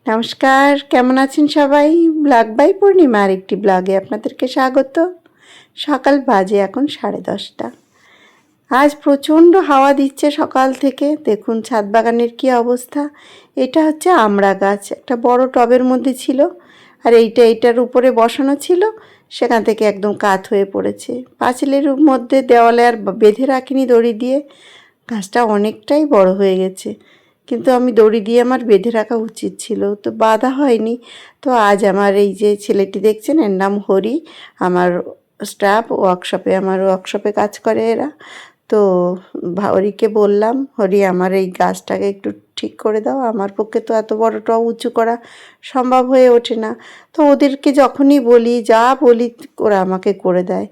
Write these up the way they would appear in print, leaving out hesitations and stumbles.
নমস্কার, কেমন আছেন সবাই? ব্লগ বাই পূর্ণিমা আরেকটি ব্লগে আপনাদেরকে স্বাগত। সকাল বাজে এখন 10:30। আজ প্রচণ্ড হাওয়া দিচ্ছে সকাল থেকে। দেখুন ছাদ বাগানের কী অবস্থা। এটা হচ্ছে আমড়া গাছ, একটা বড় টবের মধ্যে ছিল, আর এইটার উপরে বসানো ছিল, সেখান থেকে একদম কাত হয়ে পড়েছে। পাঁচিলের মধ্যে দেওয়ালে আর বেঁধে রাখিনি দড়ি দিয়ে। গাছটা অনেকটাই বড় হয়ে গেছে, কিন্তু আমি দড়ি দিয়ে আমার বেঁধে রাখা উচিত ছিল, তো বাঁধা হয়নি। তো আজ আমার এই যে ছেলেটি দেখছেন, এর নাম হরি, আমার স্টাফ আমার ওয়ার্কশপে কাজ করে এরা। তো হরিকে বললাম, হরি আমার এই গাছটাকে একটু ঠিক করে দাও, আমার পক্ষে তো এত বড় টব উঁচু করা সম্ভব হয়ে ওঠে না। তো ওদেরকে যখনই বলি, যা বলি, ওরা আমাকে করে দেয়।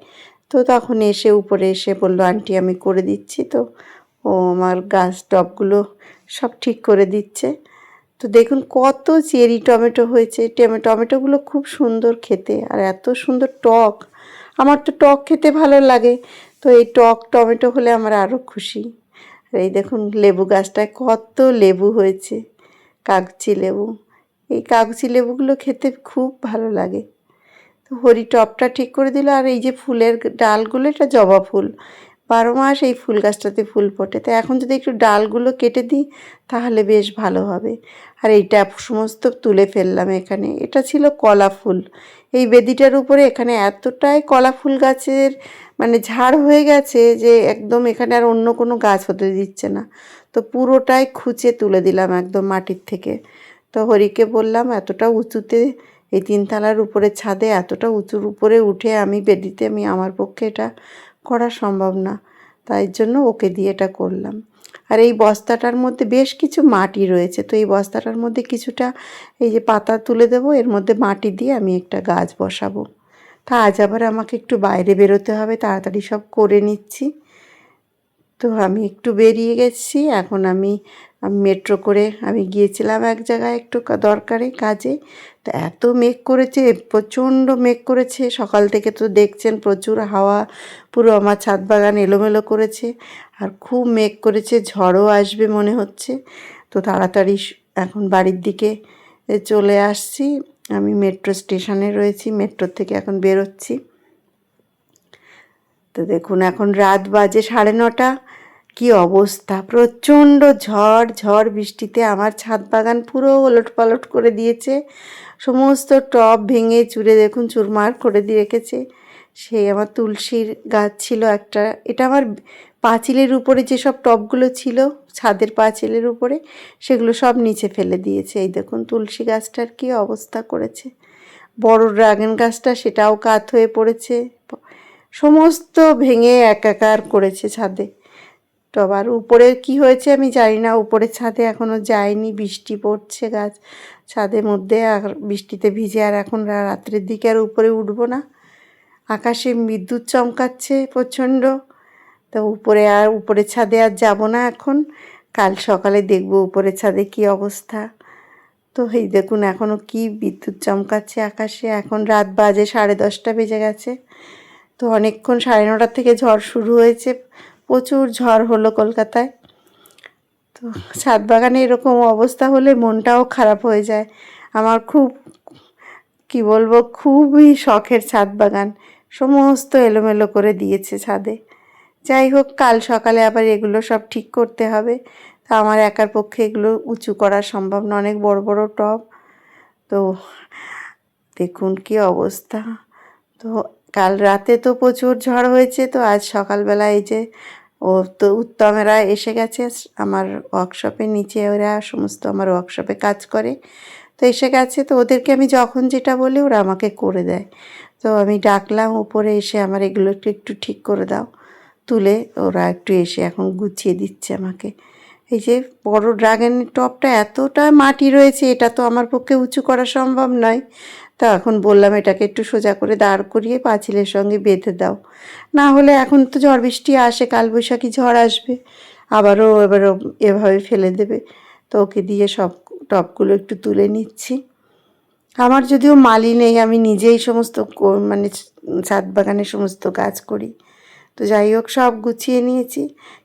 তো তখন এসে উপরে এসে বললো, আন্টি আমি করে দিচ্ছি। তো ও আমার গাছ টবগুলো সব ঠিক করে দিচ্ছে। তো দেখুন কত চেরি টমেটো হয়েছে। টমেটোগুলো খুব সুন্দর খেতে, আর এত সুন্দর টক। আমার তো টক খেতে ভালো লাগে, তো এই টক টমেটো হলে আমার আরও খুশি। আর এই দেখুন লেবু গাছটায় কত লেবু হয়েছে, কাগজি লেবু। এই কাগজি লেবুগুলো খেতে খুব ভালো লাগে। তো হরি টবটা ঠিক করে দিল। আর এই যে ফুলের ডালগুলো, এটা জবা ফুল, 12 মাস এই ফুল গাছটাতে ফুল ফোটে। তো এখন যদি একটু ডালগুলো কেটে দিই তাহলে বেশ ভালো হবে। আর এইটা সমস্ত তুলে ফেললাম। এখানে এটা ছিল কলা ফুল। এই বেদিটার উপরে এখানে এতটাই কলা ফুল গাছের মানে ঝাড় হয়ে গেছে যে একদম এখানে আর অন্য কোনো গাছ হতে দিচ্ছে না। তো পুরোটাই খুঁচে তুলে দিলাম একদম মাটির থেকে। তো হরিকে বললাম, এতটা উঁচুতে এই 3 তলার উপরে ছাদে এতটা উঁচুর উপরে উঠে আমি বেদিতে আমার পক্ষে এটা করা সম্ভব না। তাই জন্য ওকে দিয়ে এটা করলাম। আর এই বস্তাটার মধ্যে বেশ কিছু মাটি রয়েছে, তো এই বস্তাটার মধ্যে কিছুটা এই যে পাতা তুলে দেবো, এর মধ্যে মাটি দিয়ে আমি একটা গাছ বসাবো। তা আজ আবার আমাকে একটু বাইরে বেরোতে হবে, তাড়াতাড়ি সব করে নিচ্ছি। তো আমি একটু বেরিয়ে গেছি। এখন আমি মেট্রো করে আমি গিয়েছিলাম এক জায়গায় একটু দরকারে কাজে। তো এত মেঘ করেছে, প্রচণ্ড মেঘ করেছে সকাল থেকে, তো দেখছেন প্রচুর হাওয়া, পুরো আমার ছাদ বাগান এলোমেলো করেছে। আর খুব মেঘ করেছে, ঝড়ও আসবে মনে হচ্ছে। তো তাড়াতাড়ি এখন বাড়ির দিকে চলে আসছি। আমি মেট্রো স্টেশনে রয়েছি, মেট্রো থেকে এখন বেরোচ্ছি। তো দেখুন এখন রাত বাজে 9:30। কি অবস্থা, প্রচণ্ড ঝড় বৃষ্টিতে আমার ছাদ বাগান পুরো ওলটপালট করে দিয়েছে। সমস্ত টব ভেঙে চুরে দেখুন চুরমার করে দিয়ে রেখেছে। সেই আমার তুলসীর গাছ ছিল একটা, এটা আমার পাঁচিলের উপরে যেসব টবগুলো ছিল ছাদের পাঁচিলের উপরে, সেগুলো সব নিচে ফেলে দিয়েছে। এই দেখুন তুলসী গাছটার কি অবস্থা করেছে। বড় ড্রাগন গাছটা, সেটাও কাত হয়ে পড়েছে, সমস্ত ভেঙে একাকার করেছে ছাদে। তো আবার উপরে কি হয়েছে আমি জানি না, উপরে ছাদে এখনও যায়নি, বৃষ্টি পড়ছে গাছ ছাদের মধ্যে, আর বৃষ্টিতে ভিজে আর এখন রাত্রের দিকে আর উপরে উঠবো না। আকাশে বিদ্যুৎ চমকাচ্ছে প্রচণ্ড। তো উপরে ছাদে আর যাব না এখন, কাল সকালে দেখব উপরে ছাদে কি অবস্থা। তো এই দেখুন এখনও কি বিদ্যুৎ চমকাচ্ছে আকাশে। এখন রাত বাজে 10:30 বেজে গেছে। তো অনেকক্ষণ 9:30 থেকে ঝড় শুরু হয়েছে, প্রচুর ঝড় হলো কলকাতায়। তো ছাদ বাগানে এরকম অবস্থা হলে মনটাও খারাপ হয়ে যায়। আমার খুব কি বলবো, খুবই শখের ছাদ বাগান, সমস্ত এলোমেলো করে দিয়েছে ছাদে। যাই হোক, কাল সকালে আবার এগুলো সব ঠিক করতে হবে। তা আমার একার পক্ষে এগুলো উঁচু করা সম্ভব না, অনেক বড় বড় টব। তো দেখুন কি অবস্থা। তো কাল রাতে তো প্রচুর ঝড় হয়েছে, তো আজ সকালবেলা এই যে তো উত্তমেরা এসে গেছে আমার ওয়ার্কশপের নিচে, ওরা সমস্ত আমার ওয়ার্কশপে কাজ করে। তো এসে গেছে, তো ওদেরকে আমি যখন যেটা বলি ওরা আমাকে করে দেয়। তো আমি ডাকলাম উপরে এসে, আমার এগুলো একটু একটু ঠিক করে দাও, তুলে ওরা একটু এসে এখন গুছিয়ে দিচ্ছে আমাকে। এই যে বড় ড্রাগনের টবটা এতটা মাটি রয়েছে, এটা তো আমার পক্ষে উঁচু করা সম্ভব নয়। তা এখন বললাম এটাকে একটু সোজা করে দাঁড় করিয়ে পাঁচিলের সঙ্গে বেঁধে দাও, না হলে এখন তো ঝড় বৃষ্টি আসে, কালবৈশাখী ঝড় আসবে, এবারও এভাবে ফেলে দেবে। তো ওকে দিয়ে সব টবগুলো একটু তুলে নিচ্ছি। আমার যদিও মালি নেই, আমি নিজেই সমস্ত মানে ছাদ বাগানের সমস্ত কাজ করি। তো যাই হোক, সব গুছিয়ে নিয়েছি,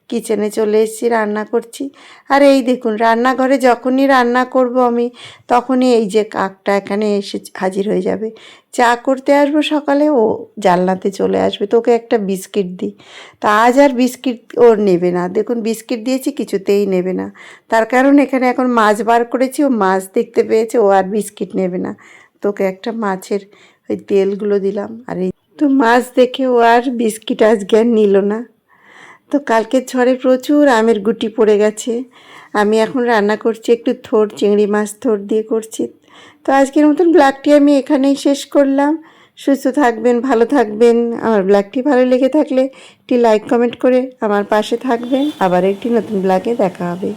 কিচেনে চলে এসেছি, রান্না করছি। আর এই দেখুন, রান্নাঘরে যখনই রান্না করব আমি, তখনই এই যে কাকটা এখানে এসে হাজির হয়ে যাবে। চা করতে আসবো সকালে, ও জানলাতে চলে আসবে, তোকে একটা বিস্কিট দিই। তা আজ আর বিস্কিট ওর নেবে না। দেখুন বিস্কিট দিয়েছি, কিছুতেই নেবে না। তার কারণ এখানে এখন মাছ বার করেছি, ও মাছ দেখতে পেয়েছে, ও আর বিস্কিট নেবে না। তোকে একটা মাছের ওই তেলগুলো দিলাম, আর এই তো মাছ দেখে ও আর বিস্কিট আজকে আর নিল না। তো কালকের ঝড়ে প্রচুর আমের গুটি পড়ে গেছে। আমি এখন রান্না করছি একটু থোড়, চিংড়ি মাছ থোড় দিয়ে করছি। তো আজকের মতন ব্লগটি আমি এখানেই শেষ করলাম। সুস্থ থাকবেন, ভালো থাকবেন। আমার ব্লগটি ভালো লেগে থাকলে একটি লাইক কমেন্ট করে আমার পাশে থাকবেন। আবার একটি নতুন ব্লগে দেখা হবে।